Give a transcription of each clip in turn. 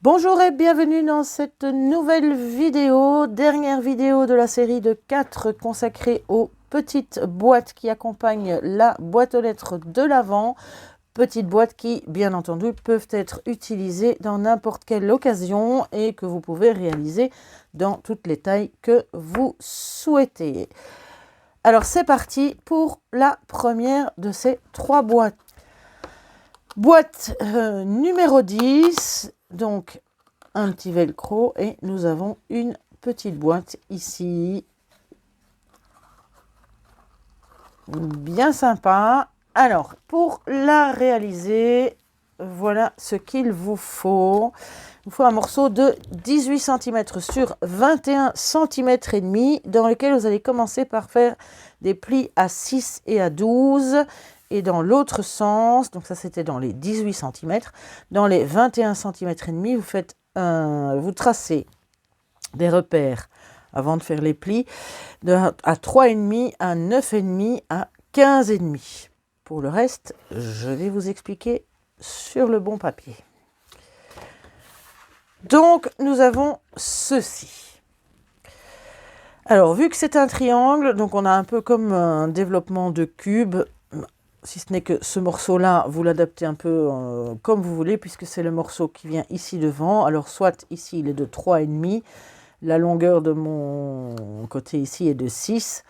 Bonjour et bienvenue dans cette nouvelle vidéo, dernière vidéo de la série de 4 consacrée aux petites boîtes qui accompagnent la boîte aux lettres de l'Avent. Petites boîtes qui, bien entendu, peuvent être utilisées dans n'importe quelle occasion et que vous pouvez réaliser dans toutes les tailles que vous souhaitez. Alors c'est parti pour la première de ces 3 boîtes. Boîte numéro 10, donc un petit velcro et nous avons une petite boîte ici. Bien sympa. Alors, pour la réaliser, voilà ce qu'il vous faut. Il vous faut un morceau de 18 cm sur 21 cm et demi dans lequel vous allez commencer par faire des plis à 6 et à 12 et dans l'autre sens, donc ça c'était dans les 18 cm, dans les 21 cm et demi, vous tracez des repères avant de faire les plis à 3,5, à 9,5, à 15,5. Pour le reste, je vais vous expliquer sur le bon papier. Donc, nous avons ceci. Alors, vu que c'est un triangle, donc on a un peu comme un développement de cube, si ce n'est que ce morceau-là, vous l'adaptez un peu comme vous voulez, puisque c'est le morceau qui vient ici devant. Alors, soit ici, il est de 3,5, la longueur de mon côté ici est de 6.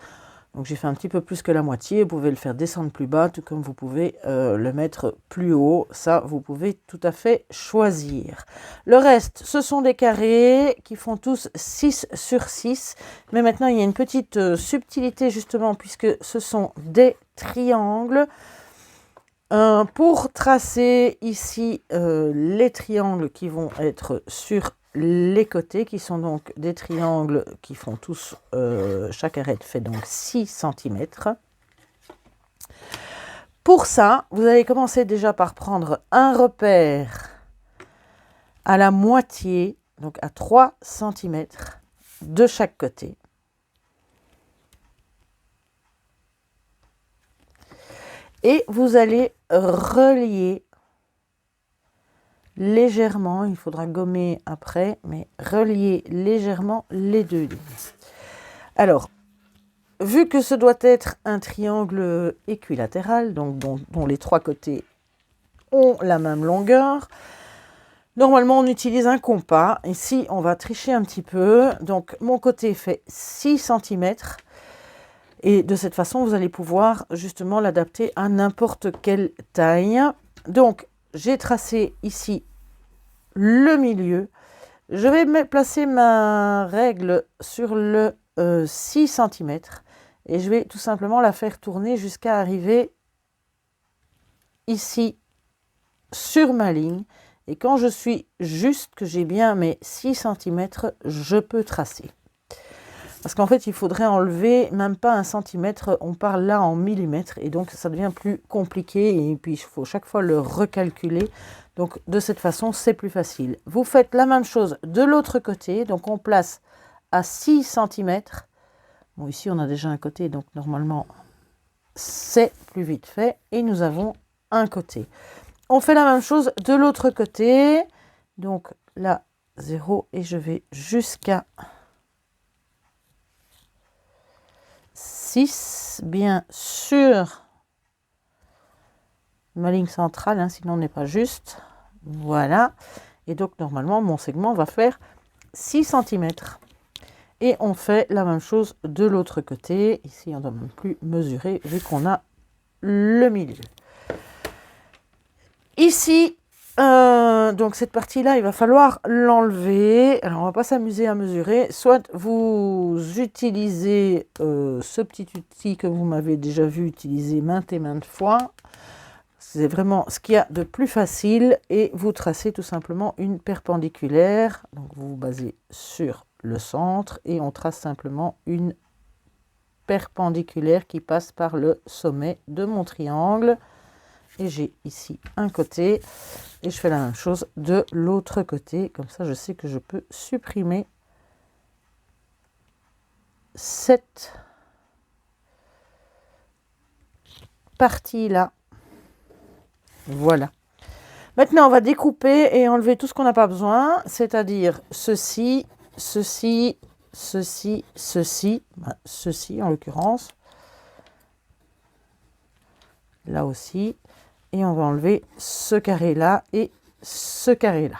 Donc, j'ai fait un petit peu plus que la moitié. Vous pouvez le faire descendre plus bas, tout comme vous pouvez le mettre plus haut. Ça, vous pouvez tout à fait choisir. Le reste, ce sont des carrés qui font tous 6 sur 6. Mais maintenant, il y a une petite subtilité, justement, puisque ce sont des triangles. Pour tracer ici les triangles qui vont être sur les côtés, qui sont donc des triangles qui font tous, chaque arête fait donc 6 cm. Pour ça, vous allez commencer déjà par prendre un repère à la moitié, donc à 3 cm de chaque côté. Et vous allez relier légèrement, il faudra gommer après, mais relier légèrement les deux lignes. Alors, vu que ce doit être un triangle équilatéral, donc dont les 3 côtés ont la même longueur, normalement on utilise un compas. Ici, on va tricher un petit peu. Donc, mon côté fait 6 cm. Et de cette façon, vous allez pouvoir justement l'adapter à n'importe quelle taille. Donc, j'ai tracé ici le milieu. Je vais placer ma règle sur le 6 cm et je vais tout simplement la faire tourner jusqu'à arriver ici sur ma ligne. Et quand je suis juste, que j'ai bien mes 6 cm, je peux tracer. Parce qu'en fait, il faudrait enlever même pas 1 centimètre, on parle là en millimètres, et donc ça devient plus compliqué, et puis il faut chaque fois le recalculer. Donc de cette façon, c'est plus facile. Vous faites la même chose de l'autre côté, donc on place à 6 cm. Bon, ici on a déjà un côté, donc normalement c'est plus vite fait, et nous avons un côté. On fait la même chose de l'autre côté, donc là 0, et je vais jusqu'à 6, bien sûr, ma ligne centrale, hein, sinon on n'est pas juste. Voilà. Et donc, normalement, mon segment va faire 6 cm. Et on fait la même chose de l'autre côté. Ici, on ne doit même plus mesurer vu qu'on a le milieu. Ici, donc cette partie-là, il va falloir l'enlever. Alors, on ne va pas s'amuser à mesurer. Soit vous utilisez ce petit outil que vous m'avez déjà vu utiliser maintes et maintes fois. C'est vraiment ce qu'il y a de plus facile. Et vous tracez tout simplement une perpendiculaire. Donc, vous vous basez sur le centre et on trace simplement une perpendiculaire qui passe par le sommet de mon triangle. Et j'ai ici un côté et je fais la même chose de l'autre côté. Comme ça, je sais que je peux supprimer cette partie-là. Voilà. Maintenant, on va découper et enlever tout ce qu'on n'a pas besoin, c'est-à-dire ceci, ceci, ceci, ceci, ceci en l'occurrence, là aussi, et on va enlever ce carré-là et ce carré-là.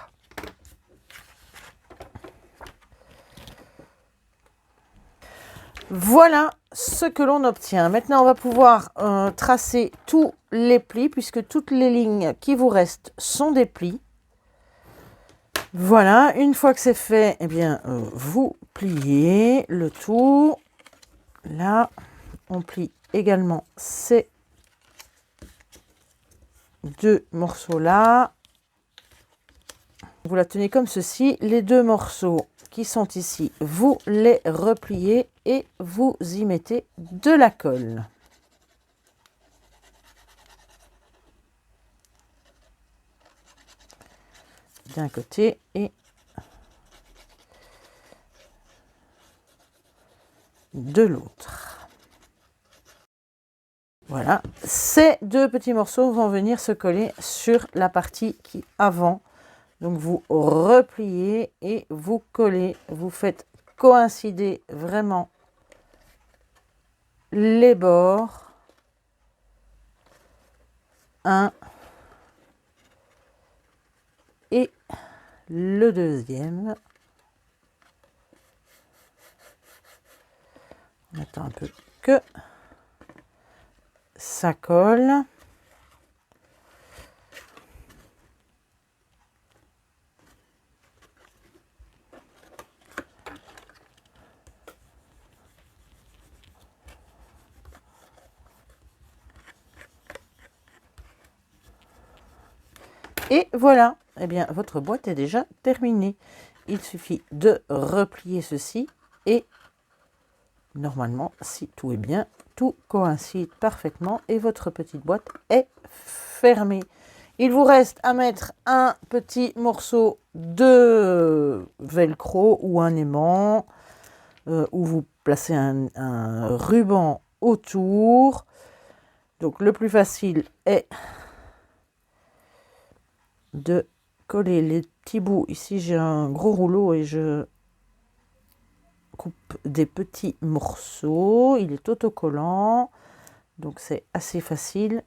Voilà ce que l'on obtient. Maintenant, on va pouvoir tracer tous les plis, puisque toutes les lignes qui vous restent sont des plis. Voilà, une fois que c'est fait, eh bien, vous pliez le tout. Là, on plie également ces deux morceaux-là. Vous la tenez comme ceci. Les deux morceaux qui sont ici, vous les repliez et vous y mettez de la colle. D'un côté et de l'autre. Voilà, ces deux petits morceaux vont venir se coller sur la partie qui avant. Donc vous repliez et vous collez, vous faites coïncider vraiment les bords. Un et le deuxième. On attend un peu que ça colle. Et voilà, eh bien, votre boîte est déjà terminée. Il suffit de replier ceci et normalement, si tout est bien, tout coïncide parfaitement et votre petite boîte est fermée. Il vous reste à mettre un petit morceau de velcro ou un aimant où vous placez un ruban autour. Donc le plus facile est de coller les petits bouts. Ici j'ai un gros rouleau et je coupe des petits morceaux. Il est autocollant, donc c'est assez facile.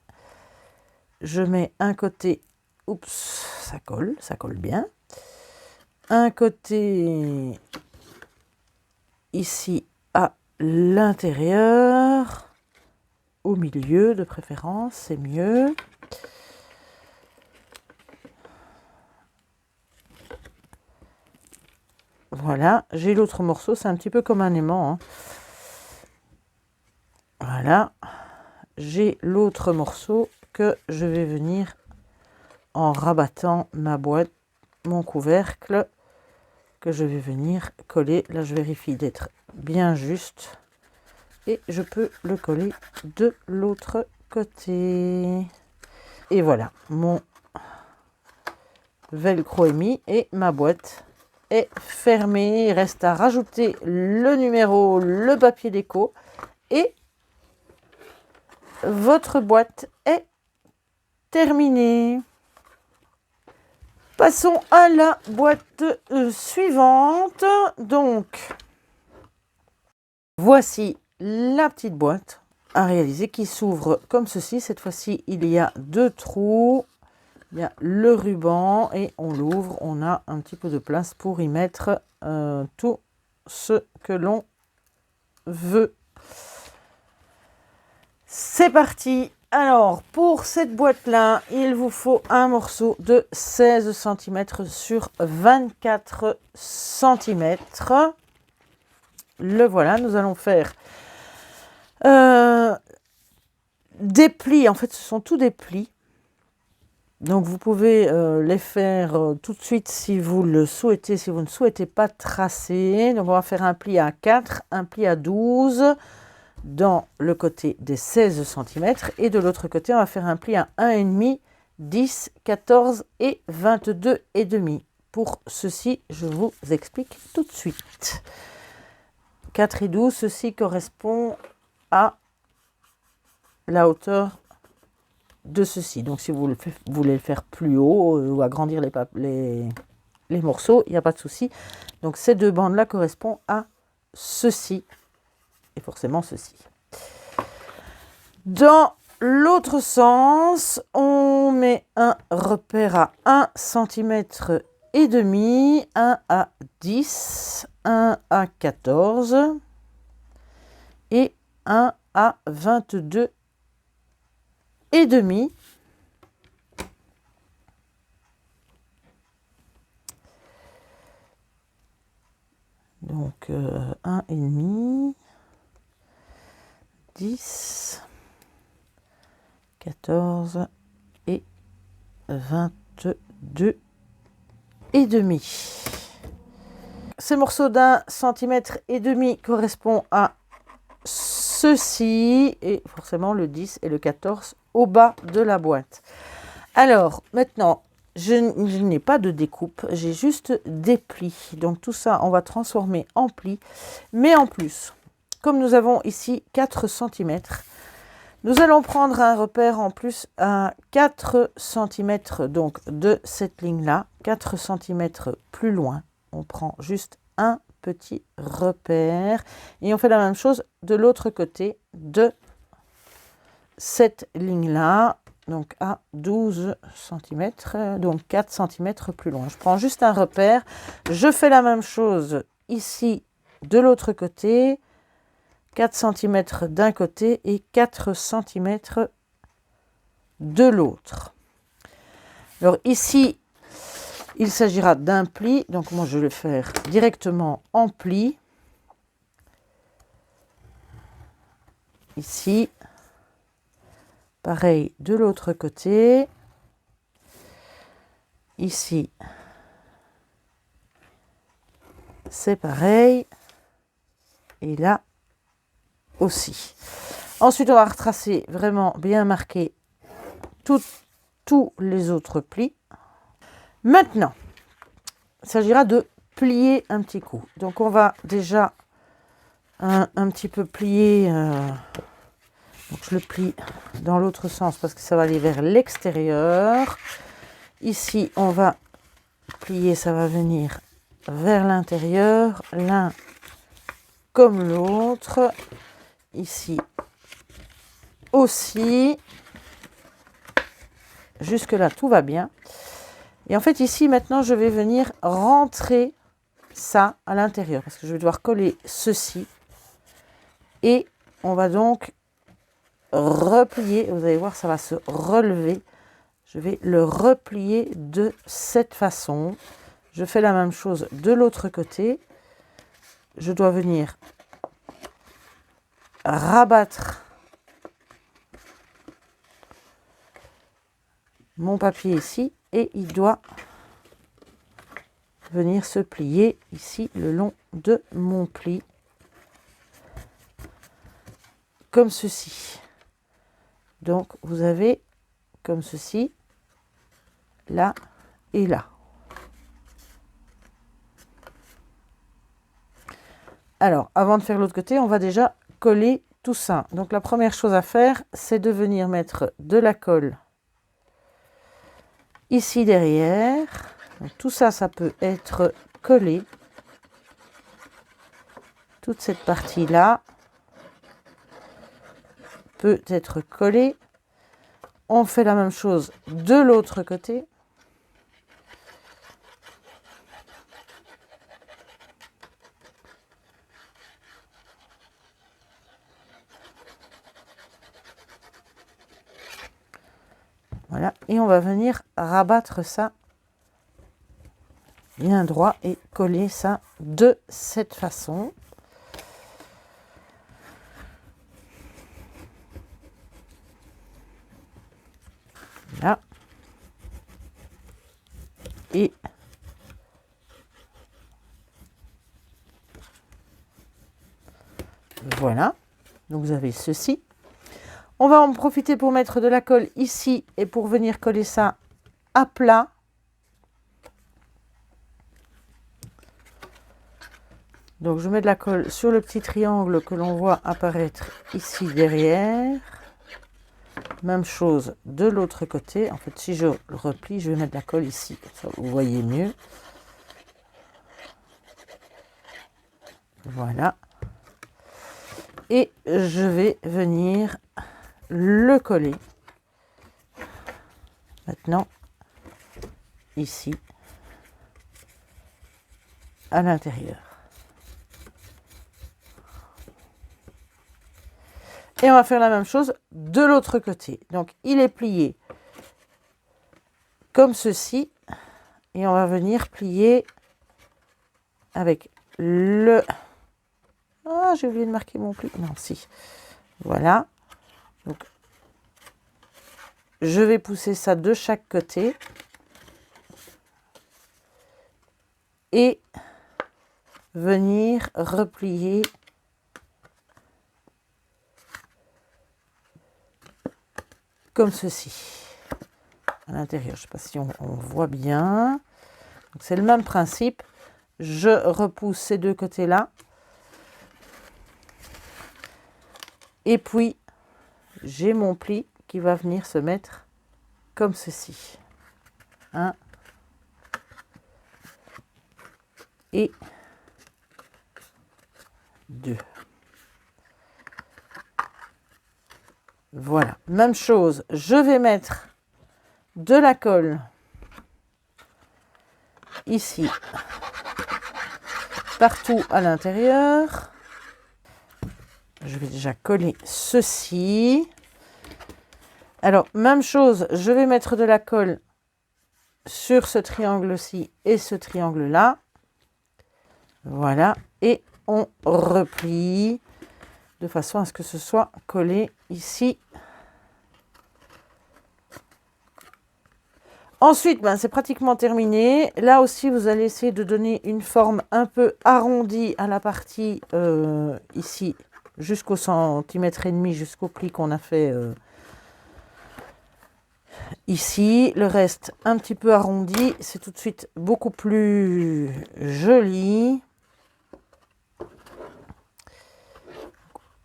Je mets un côté, oups, ça colle bien. Un côté ici à l'intérieur, au milieu de préférence, c'est mieux. Voilà, j'ai l'autre morceau, c'est un petit peu comme un aimant, hein. Voilà, j'ai l'autre morceau que je vais venir en rabattant ma boîte, mon couvercle, que je vais venir coller. Là, je vérifie d'être bien juste et je peux le coller de l'autre côté. Et voilà, mon velcro est mis et ma boîte est fermée. Il reste à rajouter le numéro, le papier déco et votre boîte est terminée. Passons à la boîte suivante. Donc, voici la petite boîte à réaliser qui s'ouvre comme ceci. Cette fois-ci, il y a deux trous. Il y a le ruban et on l'ouvre. On a un petit peu de place pour y mettre tout ce que l'on veut. C'est parti. Alors, pour cette boîte-là, il vous faut un morceau de 16 cm sur 24 cm. Le voilà, nous allons faire des plis. En fait, ce sont tous des plis. Donc, vous pouvez les faire tout de suite si vous le souhaitez, si vous ne souhaitez pas tracer. Donc, on va faire un pli à 4, un pli à 12 dans le côté des 16 cm. Et de l'autre côté, on va faire un pli à 1,5, 10, 14 et 22,5. Pour ceci, je vous explique tout de suite. 4 et 12, ceci correspond à la hauteur de ceci. Donc si vous voulez le faire plus haut ou agrandir les morceaux, il n'y a pas de souci. Donc ces deux bandes-là correspondent à ceci et forcément ceci. Dans l'autre sens, on met un repère à 1 cm et demi, 1 à 10, 1 à 14 et 1 à 22 et demi. Donc 1 et demi, 10, 14 et 22 et demi. Ces morceaux d'1 centimètre et demi correspondent à ceci et forcément le 10 et le 14 au bas de la boîte. Alors maintenant, je n'ai pas de découpe, j'ai juste des plis. Donc tout ça, on va transformer en plis. Mais en plus, comme nous avons ici 4 cm, nous allons prendre un repère en plus à 4 cm donc de cette ligne-là, 4 cm plus loin. On prend juste un petit repère et on fait la même chose de l'autre côté de cette ligne-là. Donc à 12 cm, donc 4 cm plus loin. Je prends juste un repère, je fais la même chose ici de l'autre côté, 4 cm d'un côté et 4 cm de l'autre. Alors ici, il s'agira d'un pli, donc moi je vais le faire directement en pli. Ici. Pareil de l'autre côté. Ici, c'est pareil. Et là aussi. Ensuite, on va retracer vraiment bien marquer tous les autres plis. Maintenant, il s'agira de plier un petit coup. Donc, on va déjà un petit peu plier... Donc je le plie dans l'autre sens parce que ça va aller vers l'extérieur. Ici, on va plier, ça va venir vers l'intérieur, l'un comme l'autre. Ici aussi. Jusque-là, tout va bien. Et en fait, ici, maintenant, je vais venir rentrer ça à l'intérieur parce que je vais devoir coller ceci. Et on va donc replier, vous allez voir, ça va se relever. Je vais le replier de cette façon. Je fais la même chose de l'autre côté. Je dois venir rabattre mon papier ici et il doit venir se plier ici le long de mon pli comme ceci. Donc vous avez comme ceci, là et là. Alors, avant de faire l'autre côté, on va déjà coller tout ça. Donc la première chose à faire, c'est de venir mettre de la colle ici derrière. Donc, tout ça, ça peut être collé. Toute cette partie-là peut être collée. On fait la même chose de l'autre côté. Voilà, et on va venir rabattre ça bien droit et coller ça de cette façon. Là. Et voilà, donc vous avez ceci. On va en profiter pour mettre de la colle ici et pour venir coller ça à plat. Donc je mets de la colle sur le petit triangle que l'on voit apparaître ici derrière. Même chose de l'autre côté. En fait, si je le replie, je vais mettre la colle ici. Comme ça, vous voyez mieux. Voilà. Et je vais venir le coller. Maintenant, ici, à l'intérieur. Et on va faire la même chose de l'autre côté. Donc, il est plié comme ceci. Et on va venir plier avec le... Ah, j'ai oublié de marquer mon pli. Non, si. Voilà. Donc, je vais pousser ça de chaque côté. Et venir replier comme ceci à l'intérieur. Je ne sais pas si on voit bien. C'est le même principe. Je repousse ces deux côtés-là. Et puis, j'ai mon pli qui va venir se mettre comme ceci. 1 et 2. Voilà, même chose, je vais mettre de la colle ici, partout à l'intérieur. Je vais déjà coller ceci. Alors, même chose, je vais mettre de la colle sur ce triangle-ci et ce triangle-là. Voilà, et on replie de façon à ce que ce soit collé ici. Ensuite, c'est pratiquement terminé. Là aussi, vous allez essayer de donner une forme un peu arrondie à la partie ici, jusqu'au centimètre et demi, jusqu'au pli qu'on a fait ici. Le reste, un petit peu arrondi. C'est tout de suite beaucoup plus joli.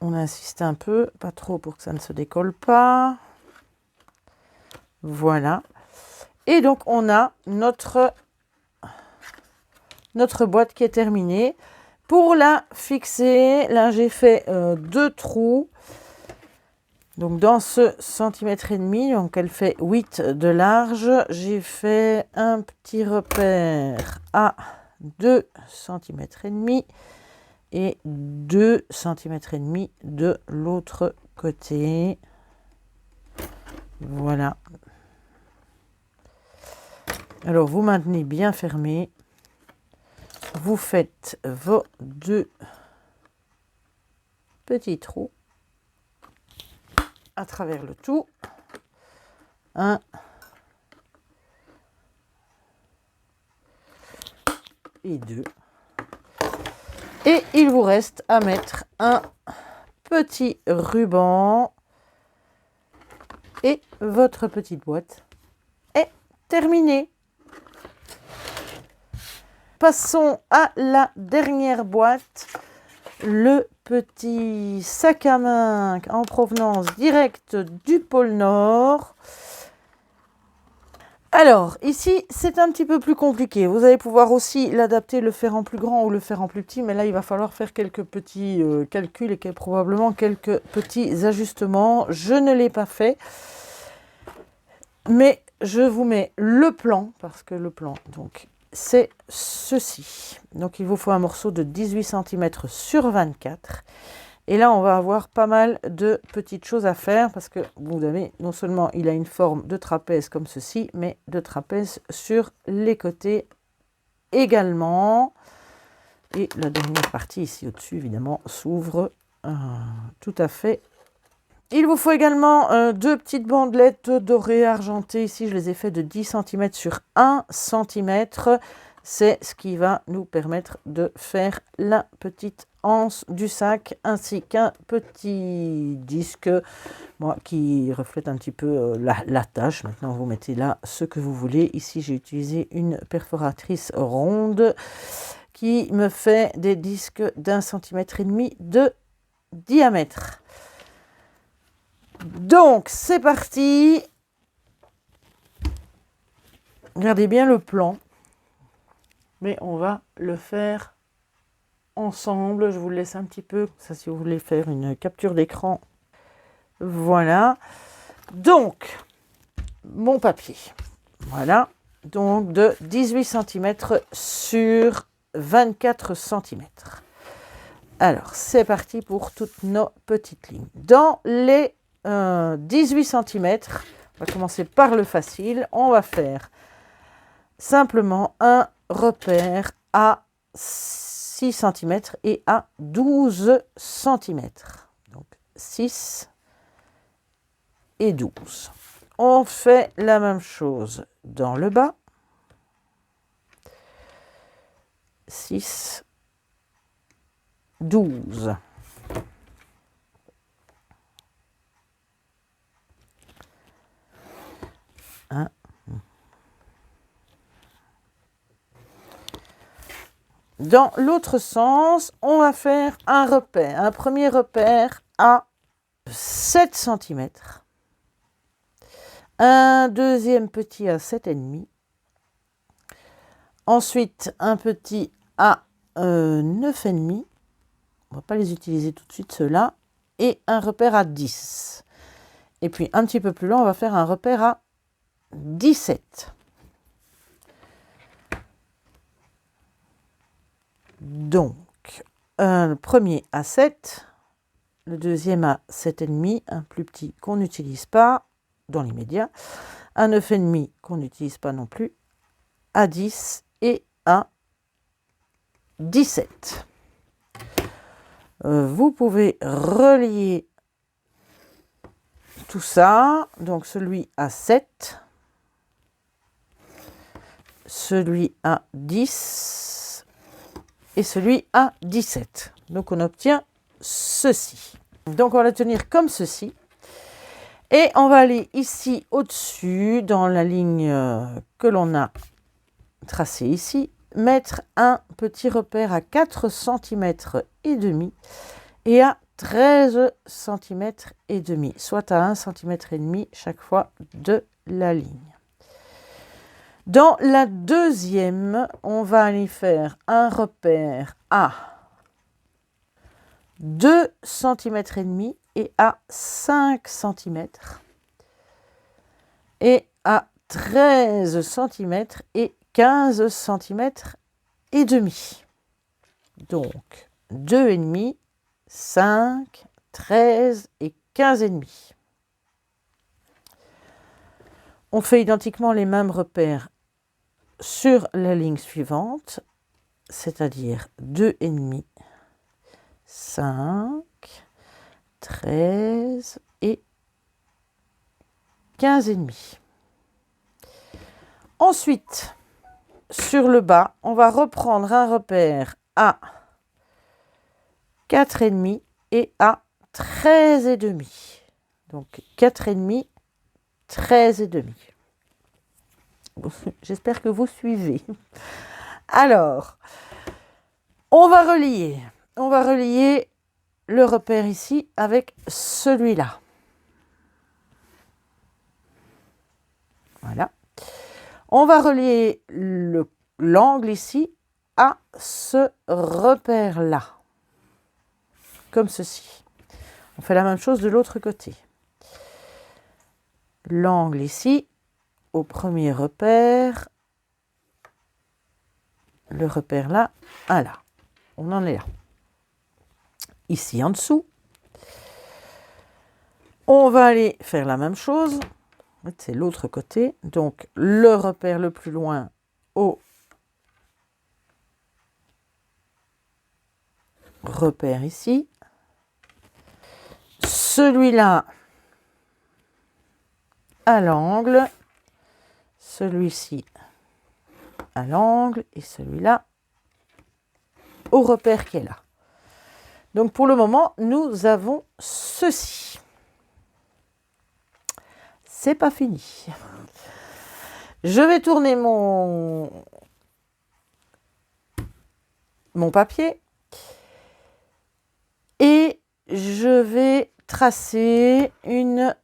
On insiste un peu, pas trop pour que ça ne se décolle pas. Voilà. Et donc, on a notre boîte qui est terminée. Pour la fixer, là, j'ai fait 2 trous. Donc, dans ce centimètre et demi, donc elle fait 8 de large. J'ai fait un petit repère à 2 centimètres et demi. Et 2 centimètres et demi de l'autre côté. Voilà. Alors, vous maintenez bien fermé. Vous faites vos 2 petits trous à travers le tout. 1 et 2. Et il vous reste à mettre un petit ruban et votre petite boîte est terminée. Passons à la dernière boîte, le petit sac à main en provenance directe du pôle Nord. Alors, ici, c'est un petit peu plus compliqué. Vous allez pouvoir aussi l'adapter, le faire en plus grand ou le faire en plus petit, mais là, il va falloir faire quelques petits calculs et probablement quelques petits ajustements. Je ne l'ai pas fait, mais je vous mets le plan, parce que le plan, donc, c'est ceci. Donc, il vous faut un morceau de 18 cm sur 24. Et là, on va avoir pas mal de petites choses à faire parce que vous avez, non seulement il a une forme de trapèze comme ceci, mais de trapèze sur les côtés également. Et la dernière partie ici au-dessus, évidemment, s'ouvre tout à fait. Il vous faut également 2 petites bandelettes dorées argentées. Ici, je les ai fait de 10 cm sur 1 cm. C'est ce qui va nous permettre de faire la petite anse du sac, ainsi qu'un petit disque qui reflète un petit peu la tâche. Maintenant, vous mettez là ce que vous voulez. Ici, j'ai utilisé une perforatrice ronde qui me fait des disques d'1,5 cm de diamètre. Donc, c'est parti. Regardez bien le plan. Mais on va le faire ensemble. Je vous laisse un petit peu, ça si vous voulez faire une capture d'écran. Voilà. Donc, mon papier. Voilà. Donc, de 18 cm sur 24 cm. Alors, c'est parti pour toutes nos petites lignes. Dans les 18 cm, on va commencer par le facile. On va faire simplement un repère à 6 cm et à 12 cm. Donc 6 et 12. On fait la même chose dans le bas. 6, 12. Dans l'autre sens, on va faire un repère, un premier repère à 7 cm, un deuxième petit à 7,5, ensuite un petit à 9,5, on ne va pas les utiliser tout de suite ceux-là, et un repère à 10. Et puis un petit peu plus loin, on va faire un repère à 17. Donc, le premier à 7, le deuxième à 7,5, un plus petit qu'on n'utilise pas dans l'immédiat, un 9,5 qu'on n'utilise pas non plus, à 10 et à 17. Vous pouvez relier tout ça, donc celui à 7, celui à 10 et celui à 17. Donc on obtient ceci. Donc on va le tenir comme ceci. Et on va aller ici au-dessus, dans la ligne que l'on a tracée ici, mettre un petit repère à 4 cm et demi et à 13 cm et demi, soit à 1 cm et demi chaque fois de la ligne. Dans la deuxième, on va aller faire un repère à 2 cm et demi et à 5 cm et à 13 cm et 15 cm et demi. Donc 2,5, 5, 13 et 15 et demi. On fait identiquement les mêmes repères sur la ligne suivante, c'est-à-dire 2,5, 5, 13 et 15 et demi. Ensuite, sur le bas, on va reprendre un repère à 4,5 et à 13 et demi. Donc 4,5, 13 et demi. J'espère que vous suivez. Alors, on va relier le repère ici avec celui-là. Voilà. On va relier l'angle ici à ce repère-là, comme ceci. On fait la même chose de l'autre côté. L'angle ici, au premier repère, le repère là, voilà. On en est là. Ici en dessous, on va aller faire la même chose. C'est l'autre côté. Donc, le repère le plus loin au repère ici. Celui-là à l'angle. Celui-ci à l'angle. Et celui-là au repère qui est là. Donc, pour le moment, nous avons ceci. C'est pas fini. Je vais tourner mon papier et je vais tracer une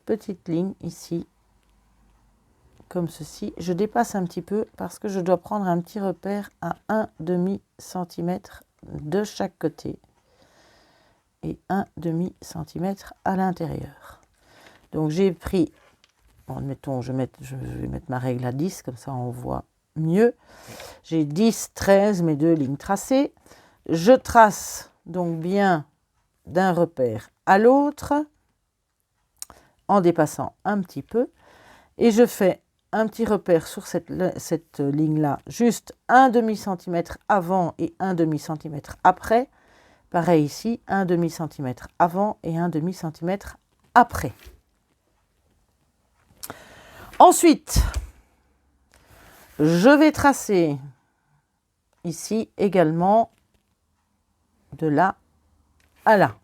petite ligne ici, comme ceci. Je dépasse un petit peu parce que je dois prendre un petit repère à 1,5 cm de chaque côté et 1,5 cm à l'intérieur. Donc j'ai pris, bon, admettons, je vais mettre ma règle à 10, comme ça on voit mieux. J'ai 10, 13, mes deux lignes tracées. Je trace donc bien d'un repère à l'autre en dépassant un petit peu et je fais un petit repère sur cette ligne-là, juste 1,5 cm avant et 1,5 cm après. Pareil ici, 1,5 cm avant et 1,5 cm après. Ensuite, je vais tracer ici également de là à là.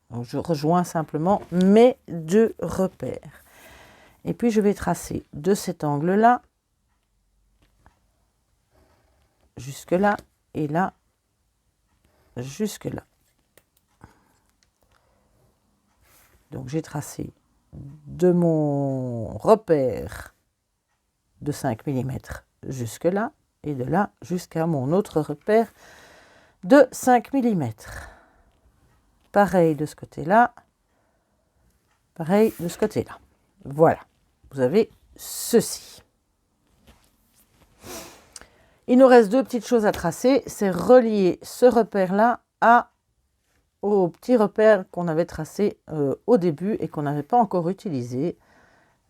Donc je rejoins simplement mes deux repères. Et puis je vais tracer de cet angle-là jusque là et là jusque là. Donc j'ai tracé de mon repère de 5 mm jusque là et de là jusqu'à mon autre repère de 5 mm. Pareil de ce côté-là, pareil de ce côté-là. Voilà, vous avez ceci. Il nous reste deux petites choses à tracer, c'est relier ce repère-là au petit repère qu'on avait tracé au début et qu'on n'avait pas encore utilisé.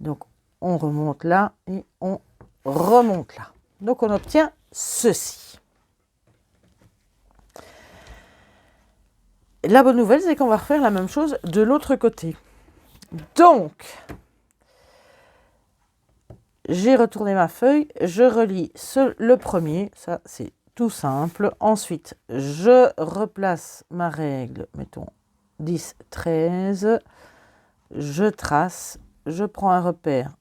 Donc on remonte là et on remonte là. Donc on obtient ceci. La bonne nouvelle, c'est qu'on va refaire la même chose de l'autre côté. Donc, j'ai retourné ma feuille, je relie le premier, ça c'est tout simple. Ensuite, je replace ma règle, mettons 10, 13, je trace, je prends un repère,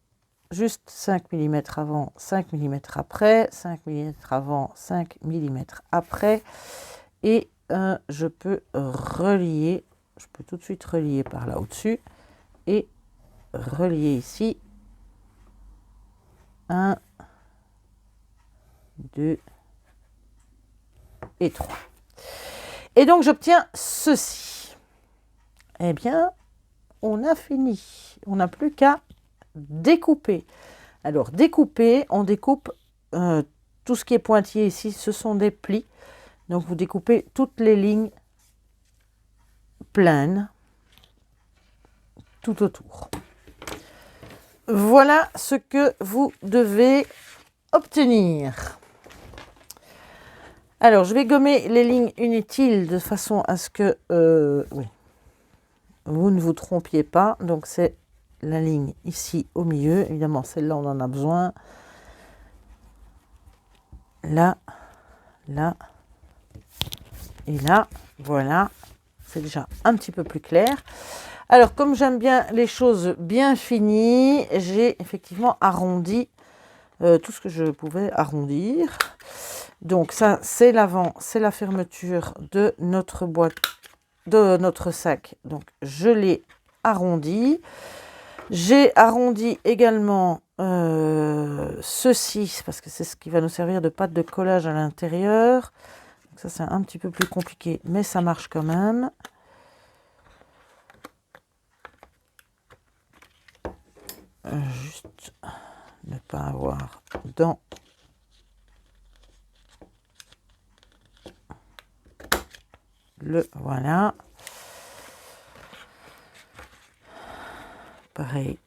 juste 5 mm avant, 5 mm après, 5 mm avant, 5 mm après, et je peux relier, je peux tout de suite relier par là au-dessus, et relier ici 1, 2 et 3. Et donc j'obtiens ceci. Eh bien, on a fini. On n'a plus qu'à découper. Alors découper, on découpe tout ce qui est pointillé ici, ce sont des plis. Donc vous découpez toutes les lignes pleines tout autour. Voilà ce que vous devez obtenir. Alors, je vais gommer les lignes inutiles de façon à ce que oui, vous ne vous trompiez pas. Donc, c'est la ligne ici au milieu. Évidemment, celle-là, on en a besoin. Là, là et là. Voilà, c'est déjà un petit peu plus clair. Alors, comme j'aime bien les choses bien finies, j'ai effectivement arrondi tout ce que je pouvais arrondir. Donc ça, c'est l'avant, c'est la fermeture de notre boîte, de notre sac. Donc je l'ai arrondi. J'ai arrondi également ceci, parce que c'est ce qui va nous servir de pâte de collage à l'intérieur. Ça, c'est un petit peu plus compliqué, mais ça marche quand même. Juste ne pas avoir dans le voilà. Pareil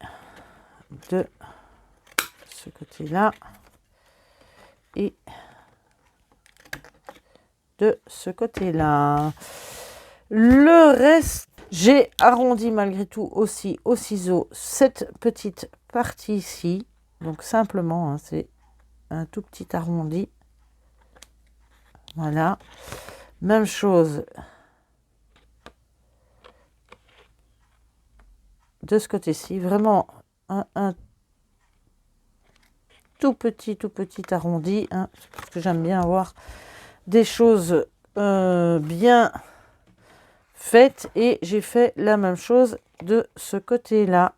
de ce côté-là et de ce côté-là. Le reste, j'ai arrondi malgré tout aussi au ciseau cette petite partie ici. Donc simplement, hein, c'est un tout petit arrondi. Voilà. Même chose de ce côté-ci. Vraiment un tout petit arrondi. Hein, parce que j'aime bien avoir des choses bien faite et j'ai fait la même chose de ce côté-là.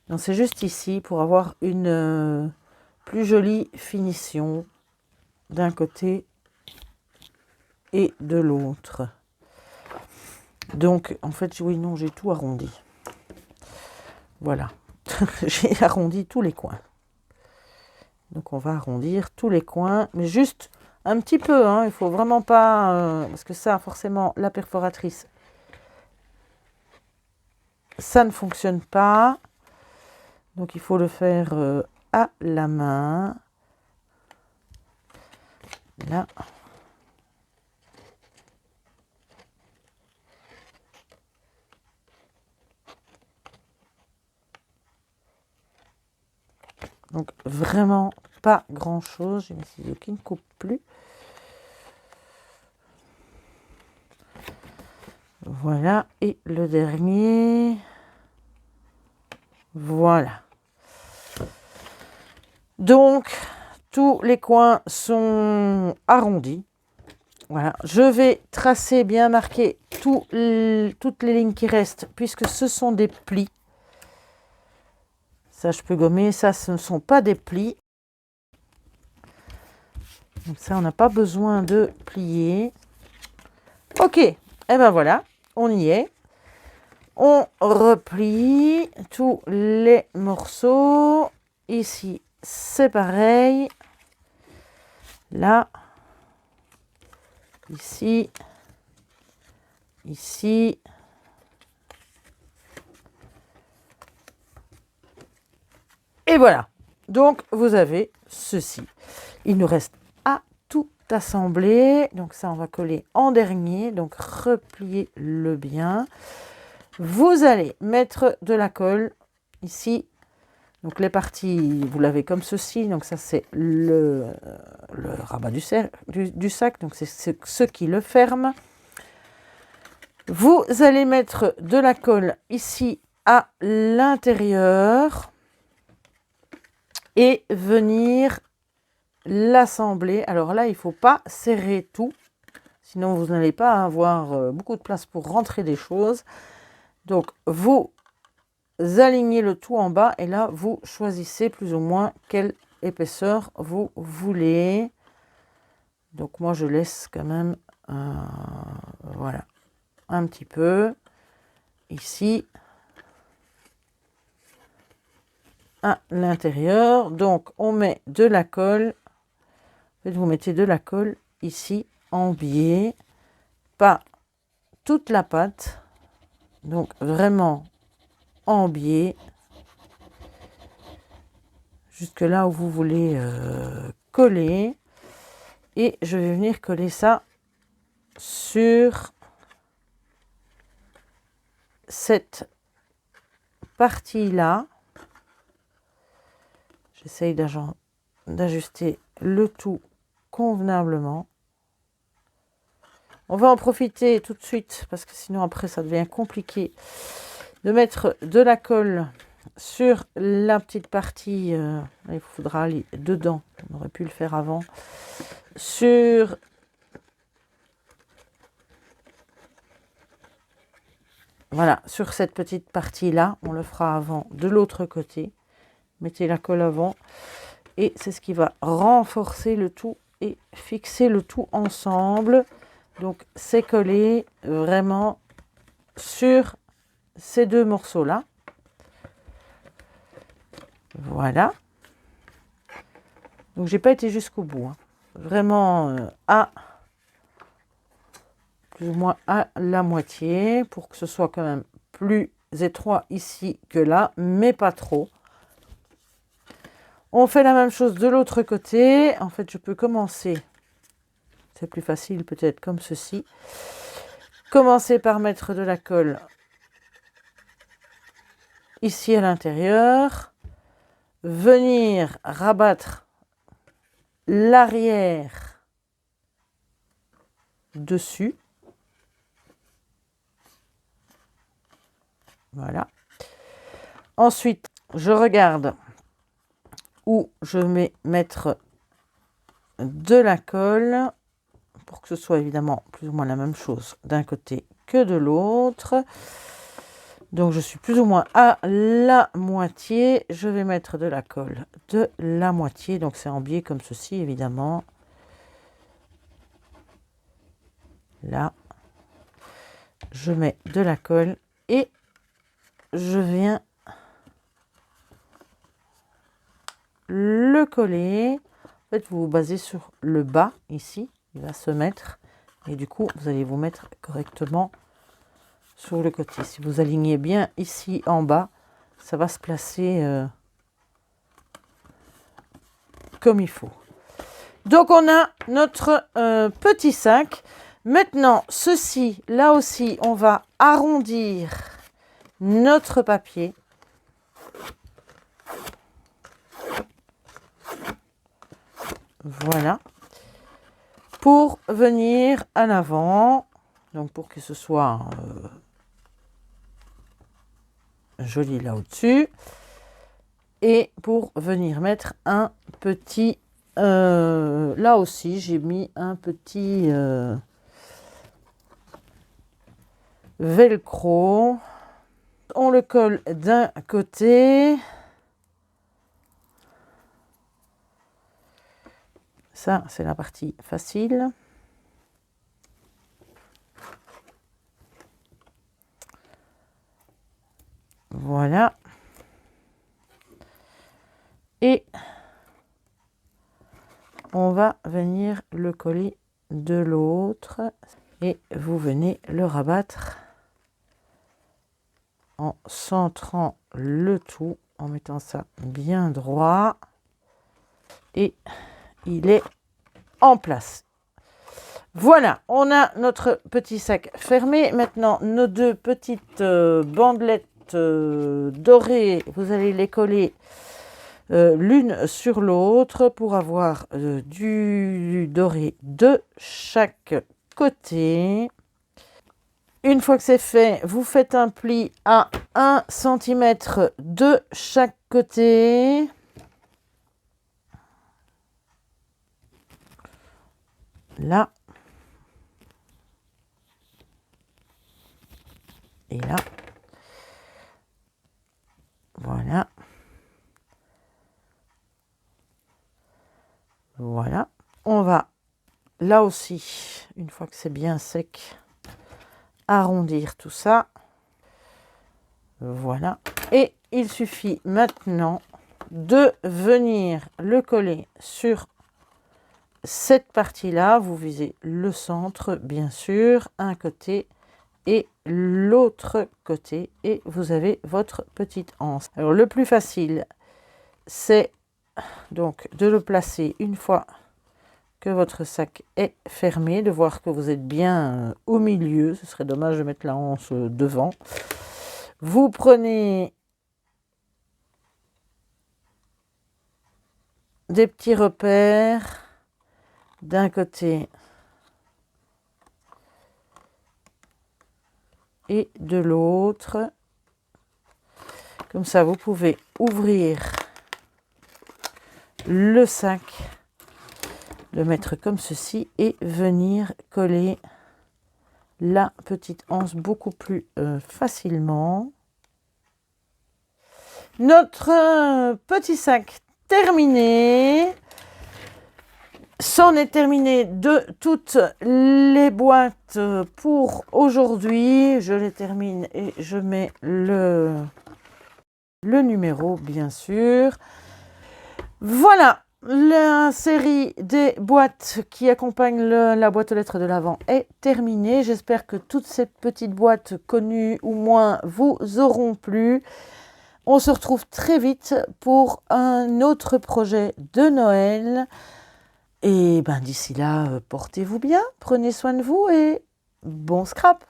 Donc c'est juste ici pour avoir une plus jolie finition d'un côté et de l'autre. Donc en fait, oui, non, j'ai tout arrondi. Voilà, j'ai arrondi tous les coins. Donc on va arrondir tous les coins, mais juste un petit peu, hein, il ne faut vraiment pas, parce que ça, forcément, la perforatrice, ça ne fonctionne pas. Donc il faut le faire à la main. Là. Donc vraiment pas grand chose. J'ai mes ciseaux qui ne coupent plus. Voilà. Et le dernier. Voilà. Donc tous les coins sont arrondis. Voilà. Je vais tracer, bien marquer toutes les lignes qui restent, puisque ce sont des plis. Ça, je peux gommer. Ça, ce ne sont pas des plis. Donc ça, on n'a pas besoin de plier. Ok, et ben voilà, on y est. On replie tous les morceaux. Ici, c'est pareil. Là. Ici. Ici. Et voilà. Donc, vous avez ceci. Il nous reste à tout assembler. Donc ça, on va coller en dernier. Donc, repliez-le bien. Vous allez mettre de la colle ici. Donc, les parties, vous l'avez comme ceci. Donc, ça, c'est le rabat du sac. Donc, c'est ce qui le ferme. Vous allez mettre de la colle ici à l'intérieur. Et venir l'assembler. Alors là, il ne faut pas serrer tout, sinon vous n'allez pas avoir beaucoup de place pour rentrer des choses. Donc, vous alignez le tout en bas et là, vous choisissez plus ou moins quelle épaisseur vous voulez. Donc, moi, je laisse quand même, voilà, un petit peu ici. À l'intérieur. Donc on met de la colle. En fait, vous mettez de la colle ici en biais, pas toute la pâte, donc vraiment en biais jusque là où vous voulez coller. Et je vais venir coller ça sur cette partie là. J'essaye d'ajuster le tout convenablement. On va en profiter tout de suite, parce que sinon après ça devient compliqué, de mettre de la colle sur la petite partie. Il faudra aller dedans, on aurait pu le faire avant. Voilà, sur cette petite partie-là, on le fera avant de l'autre côté. Mettez la colle avant et c'est ce qui va renforcer le tout et fixer le tout ensemble. Donc c'est collé vraiment sur ces deux morceaux-là. Voilà. Donc j'ai pas été jusqu'au bout, hein. Vraiment à plus ou moins à la moitié pour que ce soit quand même plus étroit ici que là, mais pas trop. On fait la même chose de l'autre côté. En fait, je peux commencer, c'est plus facile peut-être comme ceci. Commencer par mettre de la colle ici à l'intérieur. Venir rabattre l'arrière dessus. Voilà. Ensuite, je regarde où je vais mettre de la colle pour que ce soit évidemment plus ou moins la même chose d'un côté que de l'autre. Donc je suis plus ou moins à la moitié. Je vais mettre de la colle de la moitié. Donc c'est en biais comme ceci évidemment. Là, je mets de la colle et je viens le coller. En fait, vous vous basez sur le bas ici. Il va se mettre et du coup, vous allez vous mettre correctement sur le côté. Si vous alignez bien ici en bas, ça va se placer comme il faut. Donc, on a notre petit sac. Maintenant, ceci, là aussi, on va arrondir notre papier. Voilà. Pour venir en avant, donc pour que ce soit joli là au-dessus, et pour venir mettre un petit, là aussi j'ai mis un petit velcro, on le colle d'un côté, ça c'est la partie facile. Voilà. Et on va venir le coller de l'autre et vous venez le rabattre en centrant le tout, en mettant ça bien droit et il est en place. Voilà, on a notre petit sac fermé. Maintenant, nos deux petites bandelettes dorées, vous allez les coller l'une sur l'autre pour avoir du doré de chaque côté. Une fois que c'est fait, vous faites un pli à 1 cm de chaque côté. Là. Et là. Voilà. Voilà. On va, là aussi, une fois que c'est bien sec, arrondir tout ça. Voilà. Et il suffit maintenant de venir le coller sur cette partie-là. Vous visez le centre, bien sûr, un côté et l'autre côté. Et vous avez votre petite anse. Alors, le plus facile, c'est donc de le placer une fois que votre sac est fermé, de voir que vous êtes bien au milieu. Ce serait dommage de mettre la anse devant. Vous prenez des petits repères d'un côté et de l'autre. Comme ça, vous pouvez ouvrir le sac, le mettre comme ceci et venir coller la petite anse beaucoup plus facilement. Notre petit sac terminé. C'en est terminé de toutes les boîtes pour aujourd'hui. Je les termine et je mets le numéro, bien sûr. Voilà, la série des boîtes qui accompagnent la boîte aux lettres de l'Avent est terminée. J'espère que toutes ces petites boîtes connues ou moins vous auront plu. On se retrouve très vite pour un autre projet de Noël. Et ben d'ici là, portez-vous bien, prenez soin de vous et bon scrap!